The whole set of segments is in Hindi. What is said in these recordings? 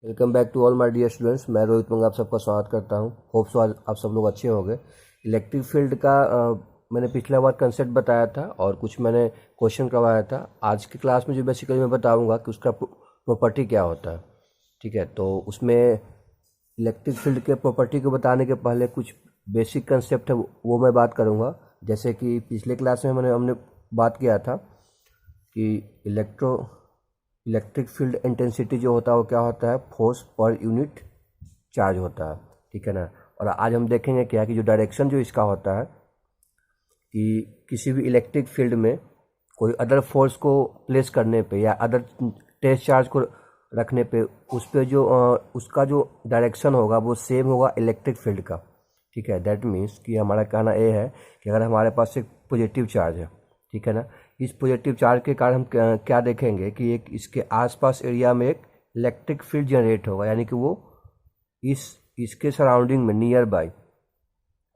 Welcome back to all my dear students. मैं रोहित मंगा आप सबका स्वागत करता हूं। होप सो आज आप सब लोग अच्छे होंगे। इलेक्ट्रिक फील्ड का मैंने पिछला बार कंसेप्ट बताया था और कुछ मैंने क्वेश्चन करवाया था। आज की क्लास में जो बेसिकली मैं बताऊंगा कि उसका प्रॉपर्टी क्या होता है। ठीक है, तो उसमें इलेक्ट्रिक फील्ड के प्रॉपर्टी को बताने के पहले कुछ बेसिक कंसेप्ट है वो मैं बात करूँगा। जैसे कि पिछले क्लास में हमने बात किया था कि इलेक्ट्रिक फील्ड इंटेंसिटी जो होता है वो क्या होता है, फोर्स पर यूनिट चार्ज होता है। ठीक है ना। और आज हम देखेंगे क्या कि जो डायरेक्शन जो इसका होता है कि किसी भी इलेक्ट्रिक फील्ड में कोई अदर फोर्स को प्लेस करने पे या अदर टेस्ट चार्ज को रखने पे उस पे जो उसका जो डायरेक्शन होगा वो सेम होगा इलेक्ट्रिक फील्ड का। ठीक है, दैट मीन्स कि हमारा कहना ये है कि अगर हमारे पास एक पॉजिटिव चार्ज है, ठीक है ना, इस पॉजिटिव चार्ज के कारण हम क्या देखेंगे कि एक इसके आसपास एरिया में एक इलेक्ट्रिक फील्ड जनरेट होगा, यानी कि वो इसके सराउंडिंग में नियर बाय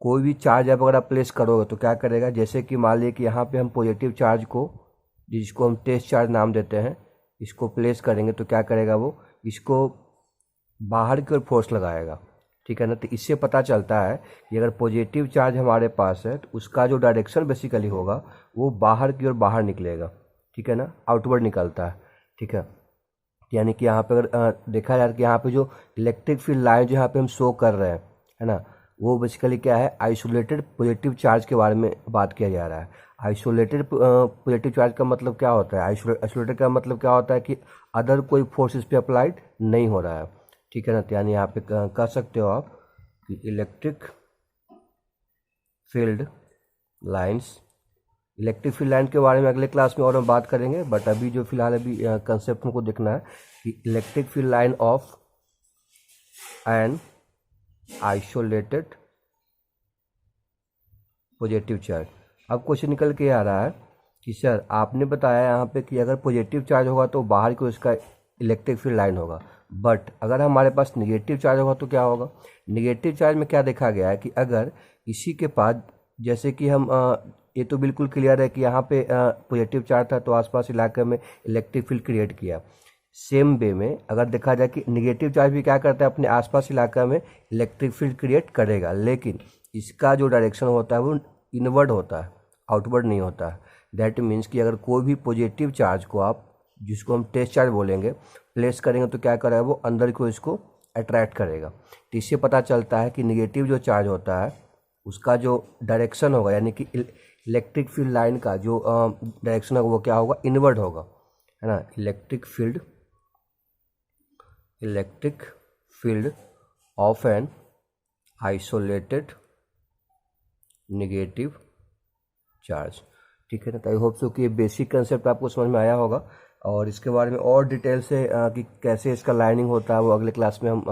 कोई भी चार्ज आप अगर प्लेस करोगे तो क्या करेगा। जैसे कि मान लीजिए कि यहाँ पे हम पॉजिटिव चार्ज को, जिसको हम टेस्ट चार्ज नाम देते हैं, इसको प्लेस करेंगे तो क्या करेगा, वो इसको बाहर की ओर फोर्स लगाएगा। ठीक है ना। तो इससे पता चलता है कि अगर पॉजिटिव चार्ज हमारे पास है तो उसका जो डायरेक्शन बेसिकली होगा वो बाहर की ओर बाहर निकलेगा। ठीक है ना, आउटवर्ड निकलता है। ठीक है, यानी कि यहाँ पे अगर देखा जाए कि यहाँ पे जो इलेक्ट्रिक फील्ड लाइन जो यहाँ पे हम शो कर रहे हैं, है ना, वो बेसिकली क्या है, आइसोलेटेड पॉजिटिव चार्ज के बारे में बात किया जा रहा है। आइसोलेटेड पॉजिटिव चार्ज का मतलब क्या होता है, आइसोलेटेड का मतलब क्या होता है कि अदर कोई फोर्स इस पर अप्लाइड नहीं हो रहा है। ठीक है ना। तो यानी यहाँ पे कह सकते हो आप कि इलेक्ट्रिक फील्ड लाइन के बारे में अगले क्लास में और हम बात करेंगे, बट अभी जो फिलहाल अभी कंसेप्ट हमको देखना है कि electric field line of an isolated positive charge. अब क्वेश्चन निकल के आ रहा है कि सर आपने बताया यहाँ पे कि अगर पॉजिटिव चार्ज होगा तो बाहर को इसका इलेक्ट्रिक फील्ड लाइन होगा, बट अगर हमारे पास निगेटिव चार्ज होगा तो क्या होगा। निगेटिव चार्ज में क्या देखा गया है कि अगर इसी के पास, जैसे कि हम ये तो बिल्कुल क्लियर है कि यहाँ पे पॉजिटिव चार्ज था तो आसपास इलाके में इलेक्ट्रिक फील्ड क्रिएट किया। सेम वे में अगर देखा जाए कि निगेटिव चार्ज भी क्या करता है, अपने आसपास इलाका में इलेक्ट्रिक फील्ड क्रिएट करेगा, लेकिन इसका जो डायरेक्शन होता है वो इनवर्ड होता है, आउटवर्ड नहीं होता है। दैट मीन्स कि अगर कोई भी पॉजिटिव चार्ज को आप, जिसको हम टेस्ट चार्ज बोलेंगे, प्लेस करेंगे तो क्या करेगा, वो अंदर को इसको अट्रैक्ट करेगा। तो इससे पता चलता है कि निगेटिव जो चार्ज होता है उसका जो डायरेक्शन होगा, यानी कि इलेक्ट्रिक फील्ड लाइन का जो डायरेक्शन होगा वो क्या होगा, इनवर्ड होगा, है ना। Electric field of an isolated negative charge. ठीक है ना। तो आई होप सो कि ये बेसिक कंसेप्ट आपको समझ में आया होगा, और इसके बारे में और डिटेल से कि कैसे इसका लाइनिंग होता है वो अगले क्लास में हम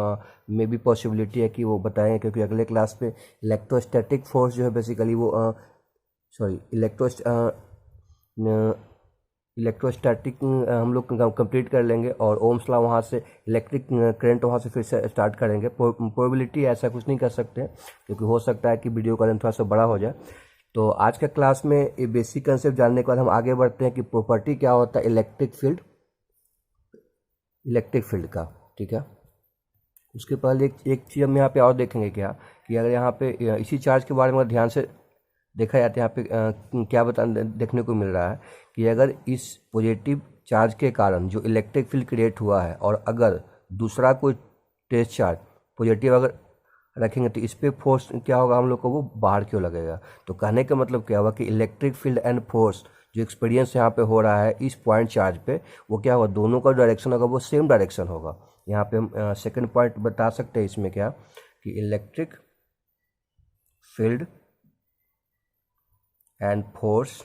मे भी पॉसिबिलिटी है कि वो बताएं, क्योंकि अगले क्लास में इलेक्ट्रोस्टैटिक फोर्स जो है बेसिकली वो इलेक्ट्रोस्टैटिक हम लोग कंप्लीट कर लेंगे, और ओम्स लॉ वहाँ से इलेक्ट्रिक करंट वहाँ से फिर से स्टार्ट करेंगे। प्रोबेबिलिटी ऐसा कुछ नहीं कर सकते क्योंकि हो सकता है कि वीडियो का लेंथ थोड़ा सा बड़ा हो जाए। तो आज का क्लास में ये बेसिक कंसेप्ट जानने के बाद हम आगे बढ़ते हैं कि प्रॉपर्टी क्या होता है इलेक्ट्रिक फील्ड का। ठीक है, उसके पहले एक चीज़ हम यहाँ पे और देखेंगे क्या कि अगर यहाँ पे इसी चार्ज के बारे में ध्यान से देखा जाता है, यहाँ पे क्या देखने को मिल रहा है कि अगर इस पॉजिटिव चार्ज के कारण जो इलेक्ट्रिक फील्ड क्रिएट हुआ है, और अगर दूसरा कोई टेस्ट चार्ज पॉजिटिव अगर रखेंगे तो इस पर फोर्स क्या होगा, हम लोग को वो बाहर क्यों लगेगा। तो कहने का मतलब क्या हुआ कि इलेक्ट्रिक फील्ड एंड फोर्स जो एक्सपीरियंस यहाँ पे हो रहा है इस पॉइंट चार्ज पे, वो क्या होगा, दोनों का डायरेक्शन होगा वो सेम डायरेक्शन होगा। यहाँ पे हम सेकंड पॉइंट बता सकते हैं इसमें क्या कि electric field and force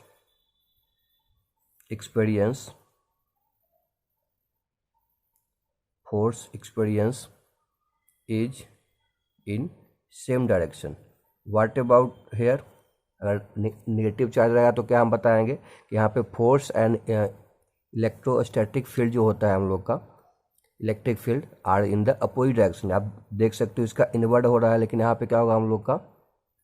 experience is in same direction. What about here, अगर नेगेटिव चार्ज रहेगा तो क्या हम बताएंगे कि यहाँ पे फोर्स एंड इलेक्ट्रोस्टैटिक फील्ड जो होता है हम लोग का, electric field are in the opposite direction. आप देख सकते हो इसका इनवर्ड हो रहा है, लेकिन यहाँ पे क्या होगा, हम लोग का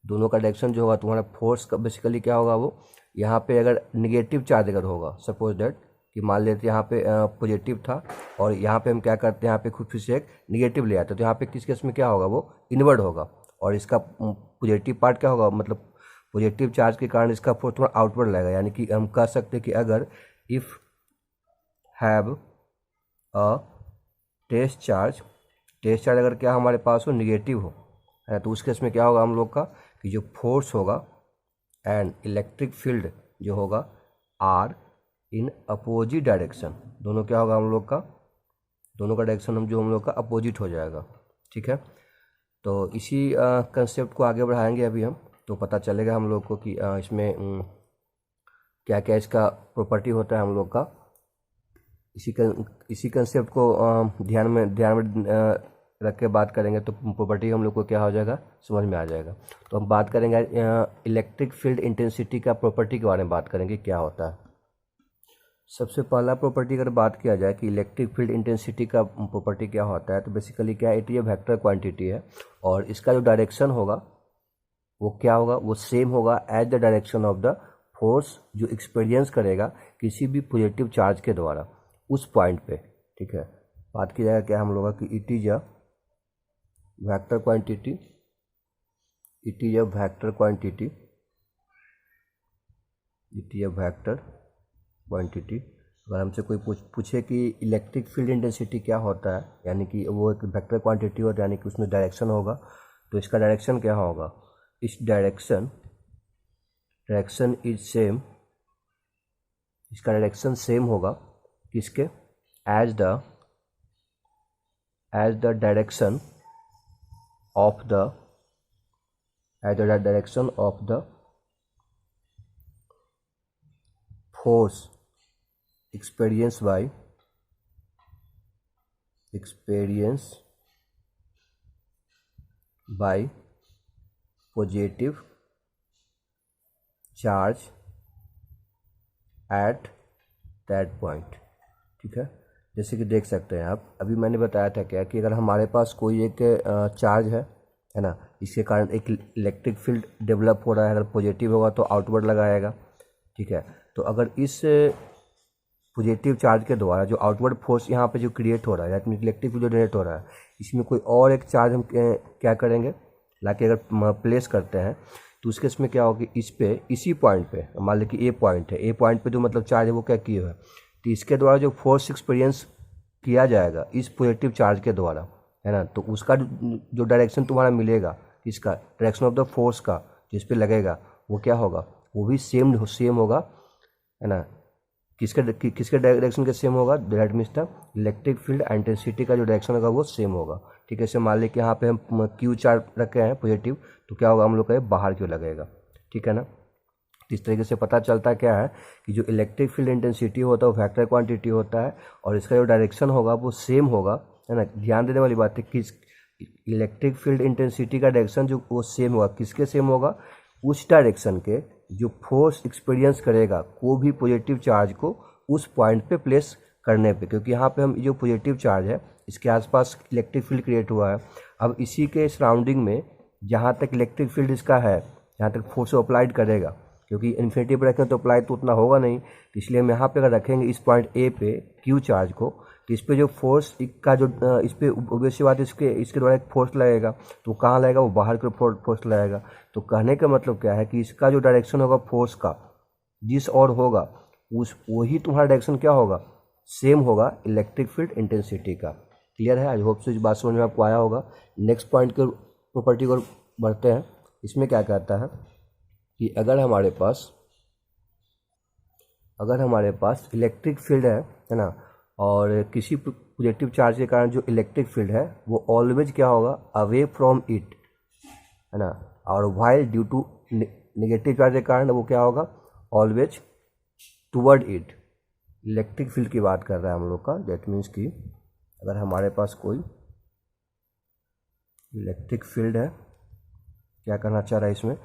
दोनों का डायरेक्शन जो होगा, तुम्हारा फोर्स का बेसिकली क्या होगा, वो यहाँ पे अगर निगेटिव चार्ज अगर होगा, सपोज दैट कि मान लेते यहाँ पे पॉजिटिव था और यहाँ पे हम क्या करते हैं, यहाँ पे खुद फिर से एक निगेटिव ले आते हैं, तो यहाँ पे किस केस में क्या होगा, वो इनवर्ड होगा और इसका पॉजिटिव पार्ट क्या होगा, मतलब पॉजिटिव चार्ज के कारण इसका फोर्स थोड़ा आउटवर्ड लगेगा। यानी कि हम कह सकते हैं कि अगर if have a test charge अगर क्या हमारे पास हो, निगेटिव हो, है, तो उस केस में क्या होगा हम लोग का कि जो फोर्स होगा एंड इलेक्ट्रिक फील्ड जो होगा आर इन अपोजिट डायरेक्शन, दोनों क्या होगा हम लोग का, दोनों का डायरेक्शन हम लोग का अपोजिट हो जाएगा। ठीक है, तो इसी कंसेप्ट को आगे बढ़ाएंगे अभी हम, तो पता चलेगा हम लोग को कि इसमें क्या क्या इसका प्रॉपर्टी होता है हम लोग का। इसी कंसेप्ट को ध्यान में रख के बात करेंगे तो प्रॉपर्टी हम लोग को क्या हो जाएगा, समझ में आ जाएगा। तो हम बात करेंगे इलेक्ट्रिक फील्ड इंटेंसिटी का प्रॉपर्टी के बारे में बात करेंगे क्या होता है। सबसे पहला प्रॉपर्टी अगर बात किया जाए कि इलेक्ट्रिक फील्ड इंटेंसिटी का प्रॉपर्टी क्या होता है, तो बेसिकली क्या है, ये वेक्टर क्वांटिटी है और इसका जो डायरेक्शन होगा वो क्या होगा, वो सेम होगा as the direction of the force जो एक्सपीरियंस करेगा किसी भी पॉजिटिव चार्ज के द्वारा उस पॉइंट पे। ठीक है, बात की जाएगा क्या हम लोग कि it is a vector quantity, it is a vector quantity, it is a vector quantity. अगर हमसे कोई पूछे कि इलेक्ट्रिक फील्ड इंटेंसिटी क्या होता है, यानी कि वो एक वेक्टर क्वांटिटी होता है, यानी कि उसमें डायरेक्शन होगा, तो इसका डायरेक्शन क्या होगा, इस डायरेक्शन इज सेम, इसका डायरेक्शन सेम होगा किसके, as the direction of the force experience by positive charge at that point। ठीक है, जैसे कि देख सकते हैं आप, अभी मैंने बताया था क्या कि अगर हमारे पास कोई एक चार्ज है ना, इसके कारण एक इलेक्ट्रिक फील्ड डेवलप हो रहा है, अगर पॉजिटिव होगा तो आउटवर्ड लगाएगा। ठीक है, तो अगर इस पॉजिटिव चार्ज के द्वारा जो आउटवर्ड फोर्स यहाँ पे जो क्रिएट हो रहा है, यानी इलेक्ट्रिक फील्ड जो जनरेट हो रहा है, इसमें कोई और एक चार्ज हम क्या करेंगे, लाके अगर प्लेस करते हैं तो उसके इसमें क्या होगा, इस पे इसी पॉइंट पे मान लीजिए कि ए पॉइंट है, ए पॉइंट पे जो मतलब चार्ज है वो क्या किए हुआ है, तो इसके द्वारा जो फोर्स एक्सपीरियंस किया जाएगा इस पॉजिटिव चार्ज के द्वारा, है ना, तो उसका जो डायरेक्शन तुम्हारा मिलेगा, इसका डायरेक्शन ऑफ द फोर्स का जिस पे लगेगा वो क्या होगा, वो भी सेम होगा, है ना। किसके डायरेक्शन के सेम होगा, that means the electric field intensity का जो डायरेक्शन होगा वो सेम होगा। ठीक है, जैसे मान लीजिए कि यहाँ पे हम क्यू चार्ज रखे हैं पॉजिटिव, तो क्या होगा हम लोग का बाहर क्यों लगेगा। ठीक है ना, इस तरीके से पता चलता क्या है कि जो इलेक्ट्रिक फील्ड इंटेंसिटी होता है वो वेक्टर क्वांटिटी होता है और इसका जो डायरेक्शन होगा वो सेम होगा, है ना। ध्यान देने वाली बात है कि इलेक्ट्रिक फील्ड इंटेंसिटी का डायरेक्शन जो वो सेम होगा, किसके सेम होगा, उस डायरेक्शन के जो फोर्स एक्सपीरियंस करेगा कोई भी पॉजिटिव चार्ज को उस पॉइंट पे प्लेस करने पे, क्योंकि यहाँ पे हम जो पॉजिटिव चार्ज है इसके आसपास इलेक्ट्रिक फील्ड क्रिएट हुआ है। अब इसी के सराउंडिंग में जहाँ तक इलेक्ट्रिक फील्ड इसका है, जहाँ तक फोर्स अप्लाइड करेगा, क्योंकि इन्फिनिटी पर रखें तो अप्लाई तो उतना होगा नहीं, तो इसलिए हम यहाँ पे अगर रखेंगे इस पॉइंट ए पे क्यू चार्ज को, तो इस पे जो फोर्स का जो इस पे ऑब्वियस बात इसके द्वारा एक फोर्स लगेगा, तो कहाँ लगेगा, वो बाहर के फोर्स लगेगा। तो कहने का मतलब क्या है कि इसका जो डायरेक्शन होगा फोर्स का जिस और होगा उस वही तुम्हारा डायरेक्शन क्या होगा, सेम होगा इलेक्ट्रिक फील्ड इंटेंसिटी का। क्लियर है, आई होप सो इस बात समझ में आपको आया होगा। नेक्स्ट पॉइंट के प्रॉपर्टी को बढ़ते हैं। इसमें क्या कहता है कि अगर हमारे पास इलेक्ट्रिक फील्ड है ना, और किसी पॉजिटिव चार्ज के कारण जो इलेक्ट्रिक फील्ड है वो ऑलवेज क्या होगा, अवे फ्रॉम इट, है ना, और while due to negative charge के कारण वो क्या होगा, always toward it. Electric field की बात कर रहा है हम लोग का, दैट मीन्स कि अगर हमारे पास कोई इलेक्ट्रिक फील्ड है, क्या करना चाह रहा है इसमें,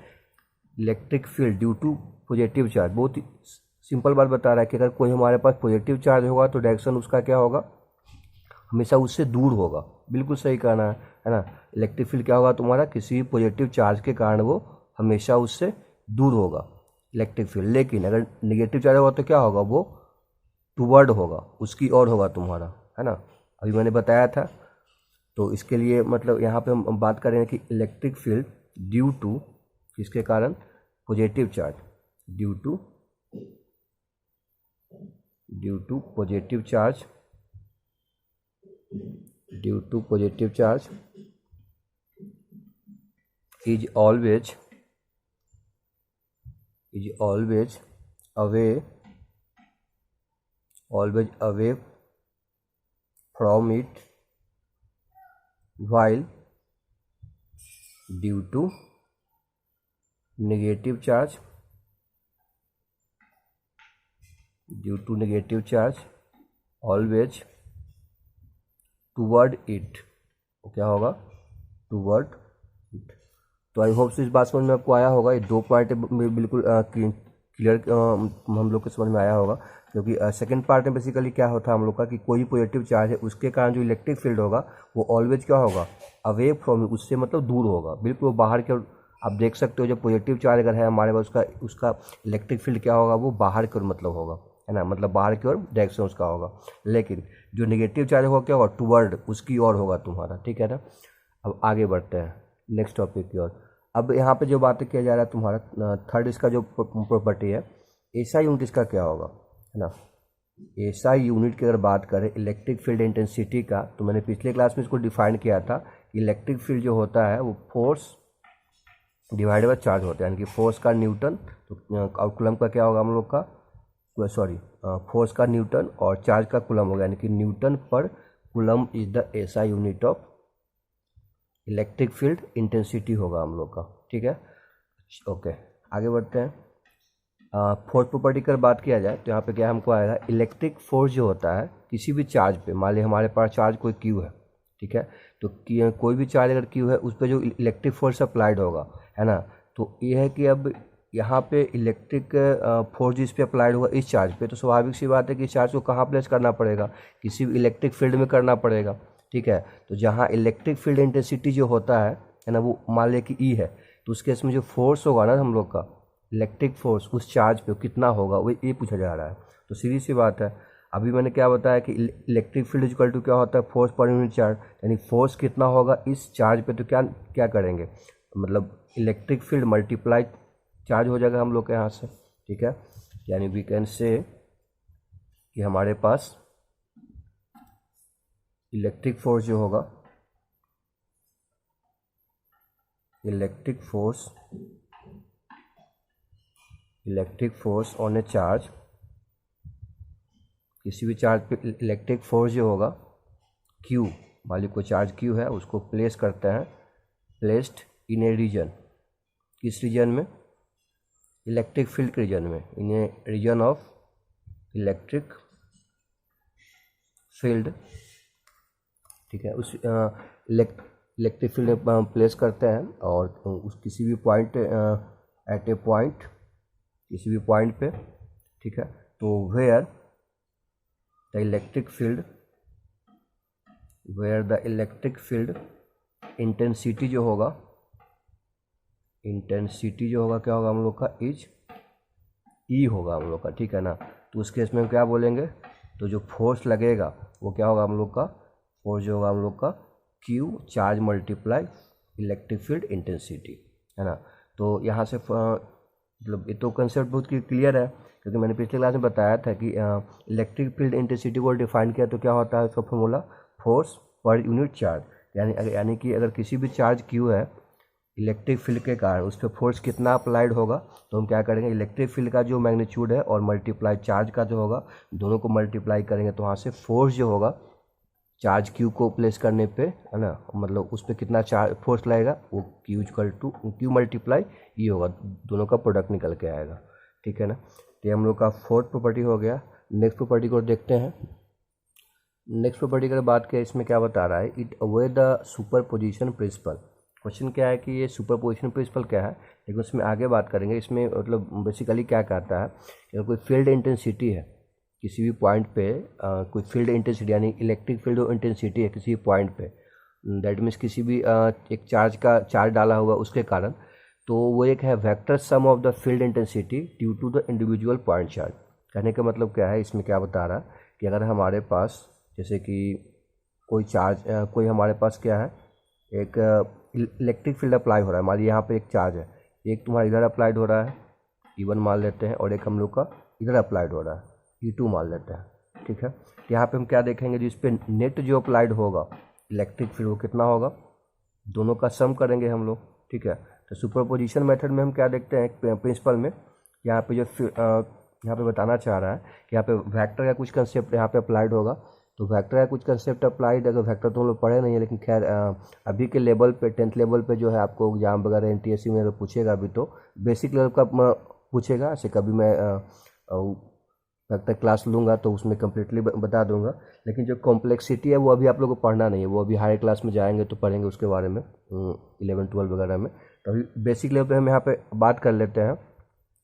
electric field due to positive charge, बहुत ही सिंपल बात बता रहा है कि अगर कोई हमारे पास पॉजिटिव चार्ज होगा तो डायरेक्शन उसका क्या होगा, हमेशा उससे दूर होगा। बिल्कुल सही कहना है ना। इलेक्ट्रिक फील्ड क्या होगा तुम्हारा, किसी भी पॉजिटिव चार्ज के कारण वो हमेशा उससे दूर होगा इलेक्ट्रिक फील्ड। लेकिन अगर नेगेटिव चार्ज होगा तो क्या होगा, वो टूवर्ड होगा, उसकी ओर होगा तुम्हारा, है ना, अभी मैंने बताया था। तो इसके लिए मतलब यहाँ पे हम बात करें कि इलेक्ट्रिक फील्ड ड्यू टू किसके कारण, positive charge, due to positive charge, due to positive charge is always away from it, while due to negative charge always toward it, तो क्या होगा, टूवर्ड इट। तो आई होप इस बात समझ में आपको आया होगा। ये दो पार्ट बिल्कुल क्लियर हम लोग को समझ में आया होगा, क्योंकि सेकंड पार्ट में बेसिकली क्या होता है हम लोग का कि कोई पॉजिटिव चार्ज है उसके कारण जो इलेक्ट्रिक फील्ड होगा वो ऑलवेज क्या होगा, अवे फ्रॉम, उससे मतलब दूर होगा, बिल्कुल वो बाहर की ओर। आप देख सकते हो जब पॉजिटिव चार्ज अगर है हमारे पास, उसका इलेक्ट्रिक फील्ड क्या होगा, वो बाहर की ओर मतलब होगा, है ना, मतलब बाहर की ओर डायरेक्शन उसका होगा। लेकिन जो नेगेटिव चार्ज होगा क्या होगा, टूवर्ड, उसकी ओर होगा तुम्हारा, ठीक है ना। अब आगे बढ़ते हैं नेक्स्ट टॉपिक की ओर। अब यहाँ पे जो बातें किया जा रहा है तुम्हारा थर्ड, इसका जो प्रॉपर्टी है, एसआई यूनिट इसका क्या होगा, है ना। एसआई यूनिट की अगर बात करें इलेक्ट्रिक फील्ड इंटेंसिटी का, तो मैंने पिछले क्लास में इसको डिफाइन किया था। इलेक्ट्रिक फील्ड जो होता है वो फोर्स डिवाइडेड बाय चार्ज होता है, यानी कि फोर्स का न्यूटन, तो और कूलम का क्या होगा हम लोग का, सॉरी, फोर्स का न्यूटन और चार्ज का कूलम होगा, यानी कि न्यूटन पर coulomb is the SI unit of electric field intensity होगा हम लोग का, ठीक है। ओके, आगे बढ़ते हैं। फोर्थ प्रॉपर्टी की बात किया जाए तो यहाँ पे क्या हमको आएगा, इलेक्ट्रिक फोर्स जो होता है किसी भी चार्ज पे, मान लीजिए हमारे पास चार्ज कोई क्यू है, ठीक है, तो कोई भी चार्ज अगर क्यू है उस पर जो इलेक्ट्रिक फोर्स अप्लाइड होगा, है ना, तो ये है कि अब यहाँ पे इलेक्ट्रिक फोर्स जिस पे अप्लाइड होगा इस चार्ज पे, तो स्वाभाविक सी बात है कि इस चार्ज को कहाँ प्लेस करना पड़ेगा, किसी भी इलेक्ट्रिक फील्ड में करना पड़ेगा, ठीक है। तो जहाँ इलेक्ट्रिक फील्ड इंटेंसिटी जो होता है ना, वो मान लिया कि ई है, तो उस केस में जो फोर्स होगा ना हम लोग का, इलेक्ट्रिक फोर्स उस चार्ज पे कितना होगा, वो ये पूछा जा रहा है। तो सीधी सी बात है, अभी मैंने क्या बताया कि इलेक्ट्रिक फील्ड इक्वल टू क्या होता है, फोर्स पर यूनिट चार्ज, यानी फोर्स कितना होगा इस चार्ज पे, तो क्या क्या करेंगे, मतलब इलेक्ट्रिक फील्ड मल्टीप्लाई चार्ज हो जाएगा हम लोग के यहाँ से, ठीक है। यानी वी कैन से कि हमारे पास इलेक्ट्रिक फोर्स जो होगा, electric force on A charge, किसी भी चार्ज पे इलेक्ट्रिक फोर्स जो होगा Q, मान लीजिए कोई चार्ज Q है, उसको प्लेस करते हैं, प्लेस्ड इन ए रीजन, किस रीजन में, इलेक्ट्रिक फील्ड के रीजन में, इन ए रीजन ऑफ इलेक्ट्रिक फील्ड, ठीक है। उस इलेक्ट्रिक फील्ड में प्लेस करते हैं और उस किसी भी पॉइंट एट ए पॉइंट, किसी भी पॉइंट पे, ठीक है। तो where the electric field intensity जो होगा, क्या होगा हम लोग का, इज ई होगा हम लोग का, ठीक है ना। तो उस केस में हम क्या बोलेंगे, तो जो फोर्स लगेगा वो क्या होगा हम लोग का, फोर्स जो होगा हम लोग का Q charge multiply electric field intensity, है ना। तो यहाँ से मतलब ये तो कंसेप्ट बहुत क्लियर है, क्योंकि मैंने पिछले क्लास में बताया था कि इलेक्ट्रिक फील्ड इंटेंसिटी को डिफाइन किया तो क्या होता है उसका formula, force per unit charge, यानी कि अगर किसी भी चार्ज Q है, इलेक्ट्रिक फील्ड के कारण उस पर फोर्स कितना अप्लाइड होगा, तो हम क्या करेंगे, इलेक्ट्रिक फील्ड का जो मैग्नीट्यूड है और मल्टीप्लाई चार्ज का जो होगा, दोनों को मल्टीप्लाई करेंगे, तो वहाँ से फोर्स जो होगा चार्ज Q को प्लेस करने पे, है ना, मतलब उस पर कितना चार्ज फोर्स लगेगा, वो Q मल्टीप्लाई ये होगा, दोनों का प्रोडक्ट निकल के आएगा, ठीक है ना। तो ये हम लोग का फोर्थ प्रॉपर्टी हो गया। नेक्स्ट प्रॉपर्टी को देखते हैं। नेक्स्ट प्रॉपर्टी की बात करें, इसमें क्या बता रहा है, it avoid the superposition principle. Question क्या है कि ये सुपरपोजिशन प्रिंसिपल क्या है, लेकिन उसमें आगे बात करेंगे। इसमें मतलब बेसिकली क्या कहता है कि कोई फील्ड इंटेंसिटी है किसी भी पॉइंट पे, कोई फील्ड इंटेंसिटी यानी इलेक्ट्रिक फील्ड इंटेंसिटी है किसी भी पॉइंट पे, दैट मीन्स किसी भी एक चार्ज डाला हुआ उसके कारण, तो वो एक है vector sum of the field intensity due to the individual point charge. कहने का मतलब क्या है, इसमें क्या बता रहा है कि अगर हमारे पास जैसे कि कोई चार्ज कोई हमारे पास क्या है, एक इलेक्ट्रिक फील्ड अप्लाई हो रहा है, हमारी यहाँ पे एक चार्ज है, एक तुम्हारा इधर अप्लाइड हो रहा है E1 मान लेते हैं, और एक हम लोग का इधर अप्लाइड हो रहा है E2 मान लेते हैं, ठीक है। तो यहाँ पे हम क्या देखेंगे, जिस पे नेट जो अप्लाइड होगा इलेक्ट्रिक फील्ड वो कितना होगा, दोनों का सम करेंगे हम लोग, ठीक है। तो सुपरपोजिशन मेथड में हम क्या देखते हैं प्रिंसिपल में, यहाँ पे जो यहाँ पे बताना चाह रहा है कि यहाँ पे वेक्टर का कुछ कंसेप्ट यहाँ पे अप्लाइड होगा। तो वेक्टर का कुछ कंसेप्ट अप्लाइड है, तो वेक्टर तो हम लोग पढ़े नहीं है, लेकिन खैर अभी के लेवल पे 10th लेवल पे जो है आपको एग्जाम वगैरह NTSC में अगर पूछेगा अभी तो बेसिक लेवल का पूछेगा। ऐसे कभी मैं वेक्टर क्लास लूँगा तो उसमें कम्प्लीटली बता दूंगा, लेकिन जो कॉम्प्लेक्सिटी है वो अभी आप लोग को पढ़ना नहीं है, वो अभी हायर क्लास में जाएंगे तो पढ़ेंगे उसके बारे में 11 12 वगैरह में। तो अभी बेसिक लेवल पे हम यहाँ पे बात कर लेते हैं,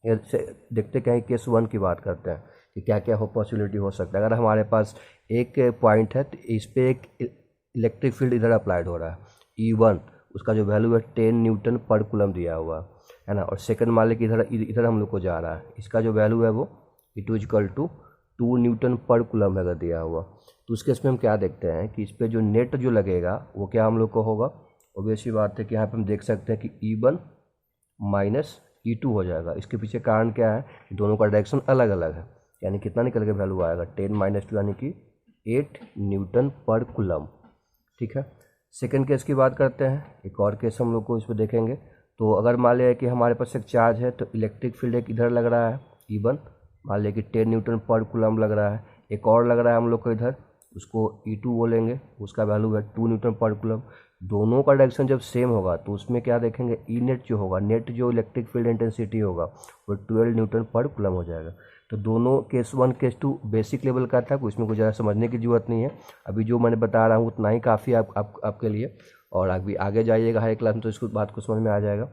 से देखते कहीं केस 1 की बात करते हैं कि क्या क्या पॉसिबिलिटी हो सकता है। अगर हमारे पास एक पॉइंट है तो इस पर एक इलेक्ट्रिक फील्ड इधर अप्लाइड हो रहा है E1, उसका जो वैल्यू है 10 न्यूटन पर कूलम दिया हुआ है ना, और सेकंड मान लें कि इधर इधर हम लोग को जा रहा है, इसका जो वैल्यू है वो E2 इक्वल टू 2 न्यूटन पर कूलम अगर दिया हुआ, तो उसके इसमें हम क्या देखते हैं कि इस पर जो नेट जो लगेगा वो क्या हम लोग को होगा। ऑब्वियसली बात है कि यहाँ पे हम देख सकते हैं कि E1 माइनस E2 हो जाएगा। इसके पीछे कारण क्या है, दोनों का डायरेक्शन अलग अलग है, यानी कितना निकल के वैल्यू आएगा 10 माइनस 2 यानी कि 8 न्यूटन पर कूलम, ठीक है। सेकंड केस की बात करते हैं, एक और केस हम लोग को इस पर देखेंगे। तो अगर मान लिया कि हमारे पास एक चार्ज है, तो इलेक्ट्रिक फील्ड एक इधर लग रहा है E1, मान लिया कि 10 न्यूटन पर कूलम लग रहा है, एक और लग रहा है हम लोग को इधर, उसको E2 बोलेंगे, उसका वैल्यू है 2 न्यूटन पर कूलम। दोनों का डायरेक्शन जब सेम होगा तो उसमें क्या देखेंगे, ई नेट जो होगा, नेट जो इलेक्ट्रिक फील्ड इंटेंसिटी होगा वो 12 न्यूटन पर कूलम हो जाएगा। तो दोनों केस 1 केस 2 बेसिक लेवल का था, इसमें कुछ ज़्यादा समझने की ज़रूरत नहीं है, अभी जो मैंने बता रहा हूँ उतना ही काफ़ी आपके लिए, और अभी आगे जाइएगा हाई क्लास में तो इसको बात को समझ में आ जाएगा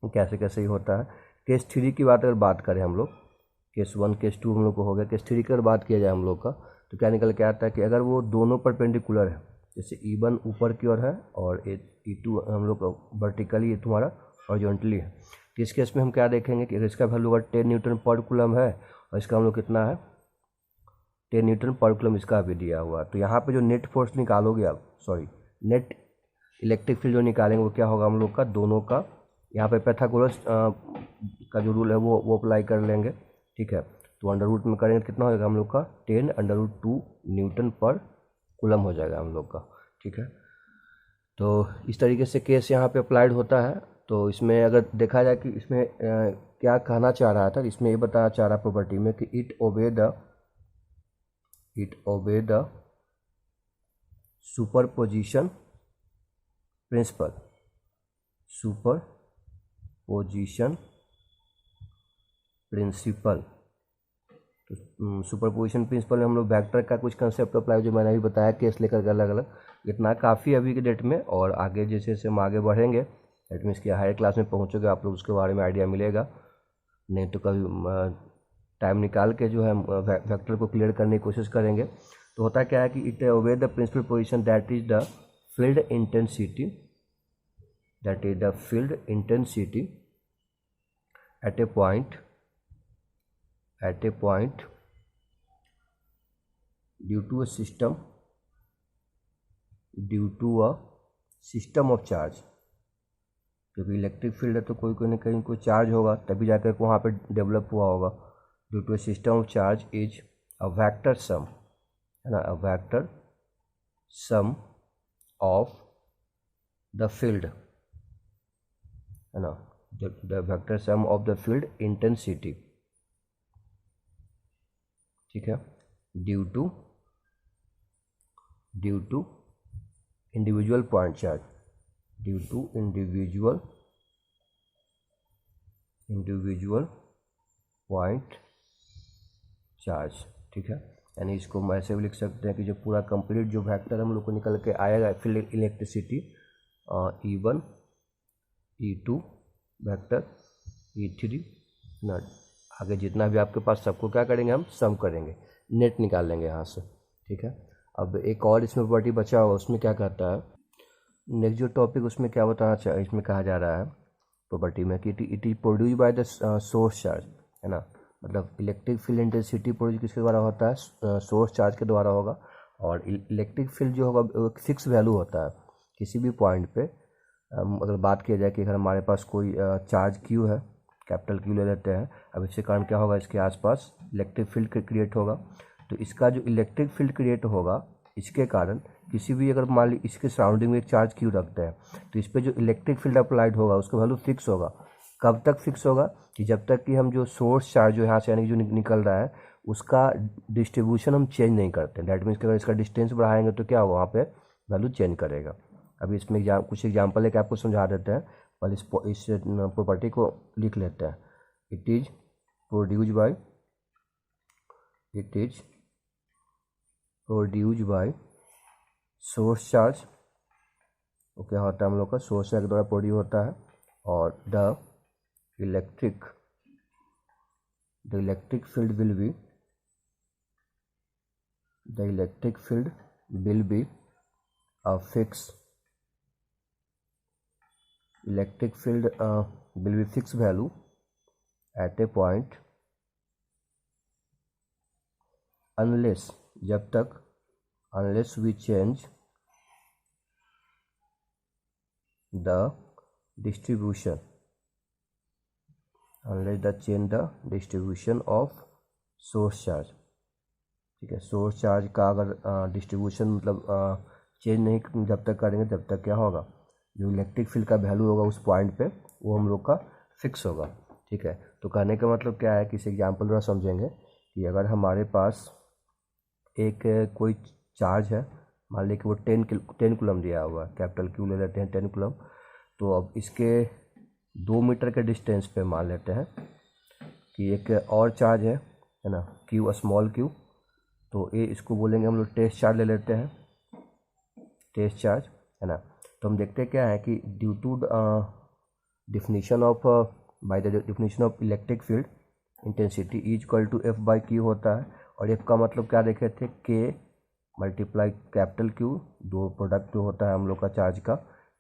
कैसे कैसे ही होता है। केस 3 की बात अगर बात करें हम लोग, केस 1 केस 2 हम लोग को हो गया, केस 3 की अगर बात किया जाए हम लोग का, तो क्या निकल के आता है कि अगर वो दोनों परपेंडिकुलर है, जैसे E1 ऊपर की ओर है और E2 हम लोग वर्टिकली तुम्हारा हॉरिजॉन्टली है, तो इस केस में हम क्या देखेंगे कि अगर इसका वैल्यू अगर 10 न्यूटन पर कूलम है और इसका हम लोग कितना है 10 न्यूटन पर कूलम इसका भी दिया हुआ, तो यहाँ पे जो नेट फोर्स निकालोगे आप, सॉरी नेट इलेक्ट्रिक फील्ड जो निकालेंगे वो क्या होगा हम लोग का, दोनों का यहाँ पे पैथागोरस का जो रूल है वो अप्लाई कर लेंगे, ठीक है। तो अंडर रूट में करेंगे कितना होगा हम लोग का 10 अंडर रूट 2 न्यूटन पर कूलम हो जाएगा हम लोग का, ठीक है। तो इस तरीके से केस यहाँ पे अप्लाइड होता है। तो इसमें अगर देखा जाए कि इसमें क्या कहना चाह रहा था, इसमें ये बताना चाह रहा प्रॉपर्टी में कि it obey the superposition principle, superposition principle. तो सुपरपोजिशन प्रिंसिपल में हम लोग वेक्टर का कुछ कंसेप्ट अप्लाई, जो मैंने अभी बताया केस लेकर अलग अलग, इतना काफ़ी अभी के डेट में, और आगे जैसे जैसे हम आगे बढ़ेंगे दैट मीन्स कि हायर क्लास में पहुँचोगे आप लोग उसके बारे में आइडिया मिलेगा, नहीं तो कभी टाइम निकाल के जो है वेक्टर को क्लियर करने की कोशिश करेंगे। तो होता क्या है कि it obey the principle position that is the field intensity, at a point due to a system of charge, क्योंकि इलेक्ट्रिक फील्ड है तो कोई ना कहीं कोई चार्ज होगा तभी जाकर वहाँ पे डेवलप हुआ होगा। Due to a system of charge is a vector sum, है ना, a vector sum of the field, है ना, the vector sum of the field intensity, ठीक है, due to individual point charge, due to individual point charge, ठीक है। यानी इसको हम ऐसे भी लिख सकते हैं कि जो पूरा कंप्लीट जो वेक्टर हम लोग को निकल के आएगा field electricity E1 E2 vector E3 ना, आगे जितना भी आपके पास सबको क्या करेंगे हम सम करेंगे, नेट निकाल लेंगे यहाँ से, ठीक है। अब एक और इसमें प्रॉपर्टी बचा हुआ, उसमें क्या कहता है नेक्स्ट जो टॉपिक, उसमें क्या बताना इसमें कहा जा रहा है प्रॉपर्टी में कि it is produce by the source charge, है ना। मतलब इलेक्ट्रिक फील्ड इंटेंसिटी प्रोड्यूस किसके द्वारा होता है, सोर्स चार्ज के द्वारा होगा। और इलेक्ट्रिक फील्ड जो होगा एक फिक्स वैल्यू होता है किसी भी पॉइंट पे। अगर बात किया जाए कि अगर हमारे पास कोई चार्ज क्यू है, कैपिटल क्यू ले लेते हैं, अब इसके कारण क्या होगा, इसके आसपास इलेक्ट्रिक फील्ड क्रिएट होगा। तो इसका जो इलेक्ट्रिक फील्ड क्रिएट होगा इसके कारण किसी भी, अगर मान ली इसके सराउंडिंग में एक चार्ज क्यू रखते हैं तो इस पर जो इलेक्ट्रिक फील्ड अप्लाइड होगा उसका वैल्यू फिक्स होगा। कब तक फिक्स होगा, कि जब तक कि हम जो सोर्स चार्ज जो यहाँ से यानी जो निकल रहा है उसका डिस्ट्रीब्यूशन हम चेंज नहीं करते। दैट मीन्स कि अगर इसका डिस्टेंस बढ़ाएंगे तो क्या होगा, वहाँ पे वैल्यू चेंज करेगा। अभी इसमें कुछ एग्जाम्पल लेके आपको समझा देते हैं, और इस प्रॉपर्टी को लिख लेते हैं। It is produced by source charge. तो क्या होता है हम लोग का, सोर्स चार्ज के द्वारा प्रोड्यूस होता है। और the electric field will be a fixed electric field will be fixed value at a point unless we change the distribution of source charge। ठीक है, सोर्स चार्ज का अगर डिस्ट्रीब्यूशन मतलब चेंज नहीं जब तक करेंगे तब तक क्या होगा, जो इलेक्ट्रिक फील्ड का वैल्यू होगा उस पॉइंट पे वो हम लोग का फिक्स होगा। ठीक है, तो कहने का मतलब क्या है, किसी एग्जांपल द्वारा समझेंगे कि अगर हमारे पास एक कोई चार्ज है, मान लीजिए कि वो 10 कूलम दिया हुआ है, कैपिटल क्यू ले लेते हैं 10 कूलम। तो अब इसके 2 मीटर के डिस्टेंस पे मान लेते हैं कि एक और चार्ज है ना, क्यू, स्मॉल क्यू। तो ये इसको बोलेंगे हम लोग टेस्ट चार्ज ले लेते हैं, टेस्ट चार्ज है ना। तो हम देखते क्या है कि due to definition of by the definition of electric field intensity is equal to F by Q होता है। और एफ का मतलब क्या देखे थे, के मल्टीप्लाई कैपिटल क्यू, दो प्रोडक्ट जो होता है हम लोग का चार्ज का,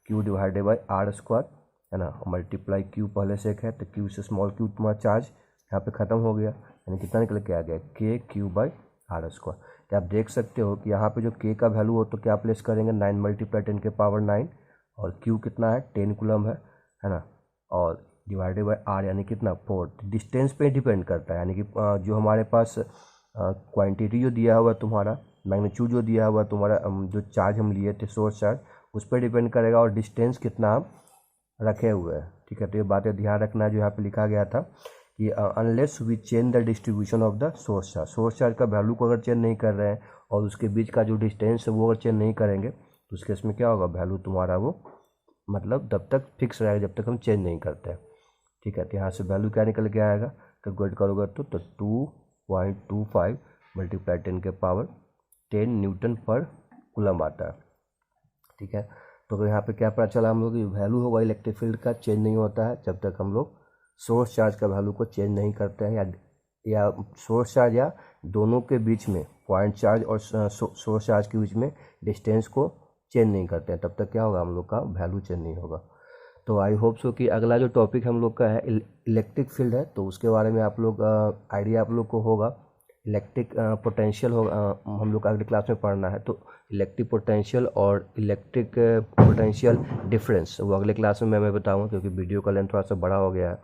Q divided by R square है ना, मल्टीप्लाई क्यू पहले से एक है तो क्यू से स्मॉल क्यू तुम्हारा चार्ज यहाँ पे ख़त्म हो गया, यानी कितना निकल के आ गया, के क्यू बाई आर स्क्वायर। तो आप देख सकते हो कि यहाँ पे जो के का वैल्यू हो तो क्या प्लेस करेंगे, 9 मल्टीप्लाई 10 के पावर 9, और क्यू कितना है 10 कूलम है ना, और डिवाइडेड बाई आर यानी कितना 4। डिस्टेंस पे डिपेंड करता है, यानी कि जो हमारे पास क्वांटिटी जो दिया हुआ तुम्हारा, मैग्नीट्यूड जो दिया हुआ तुम्हारा, जो चार्ज हम लिए थे सोर्स चार्ज, उस पर डिपेंड करेगा, और डिस्टेंस कितना हम रखे हुए हैं। ठीक है, तो ये बातें ध्यान रखना है जो यहाँ पे लिखा गया था कि unless we change the distribution of the source charge का वैल्यू को अगर चेंज नहीं कर रहे हैं और उसके बीच का जो डिस्टेंस है वो अगर चेंज नहीं करेंगे तो उस केस में क्या होगा, वैल्यू तुम्हारा वो मतलब तब तक फिक्स रहेगा जब तक हम चेंज नहीं करते हैं। ठीक है, तो यहाँ से वैल्यू क्या निकल के आएगा, कैलकुलेट करोगे तो 2.25 मल्टीप्लाई 10 के पावर 10 न्यूटन पर कूलम आता है। ठीक है, तो यहाँ पे क्या पता चला हम लोग, वैल्यू होगा इलेक्ट्रिक फील्ड का चेंज नहीं होता है जब तक हम लोग सोर्स चार्ज का वैल्यू को चेंज नहीं करते हैं, या सोर्स चार्ज या दोनों के बीच में पॉइंट चार्ज और सोर्स चार्ज के बीच में डिस्टेंस को चेंज नहीं करते हैं, तब तक क्या होगा, हम लोग का वैल्यू चेंज नहीं होगा। तो आई होप सो कि अगला जो टॉपिक हम लोग का है इलेक्ट्रिक फील्ड है, तो उसके बारे में आप लोग आइडिया आप लोग को होगा। इलेक्ट्रिक पोटेंशियल होगा, हम लोग अगले क्लास में पढ़ना है, तो इलेक्ट्रिक पोटेंशियल और इलेक्ट्रिक पोटेंशियल डिफरेंस वो अगले क्लास में मैं बताऊँगा, क्योंकि वीडियो का लेंथ थोड़ा सा बड़ा हो गया है।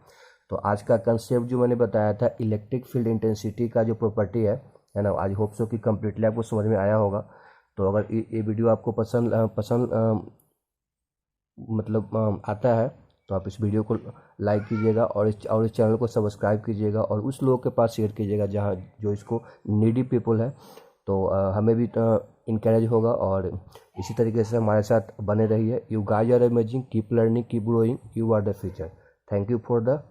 तो आज का कंसेप्ट जो मैंने बताया था इलेक्ट्रिक फील्ड इंटेंसिटी का जो प्रॉपर्टी है ना, आई होप सो कि कम्प्लीटली आपको समझ में आया होगा। तो अगर ये वीडियो आपको पसंद मतलब आता है तो आप इस वीडियो को लाइक कीजिएगा, और इस चैनल को सब्सक्राइब कीजिएगा, और उस लोगों के पास शेयर कीजिएगा जहाँ जो इसको नीडी पीपल है, तो हमें भी इनकरेज होगा। और इसी तरीके से हमारे साथ बने रहिए। You guys are amazing, keep learning, keep growing, you are the future. Thank you for the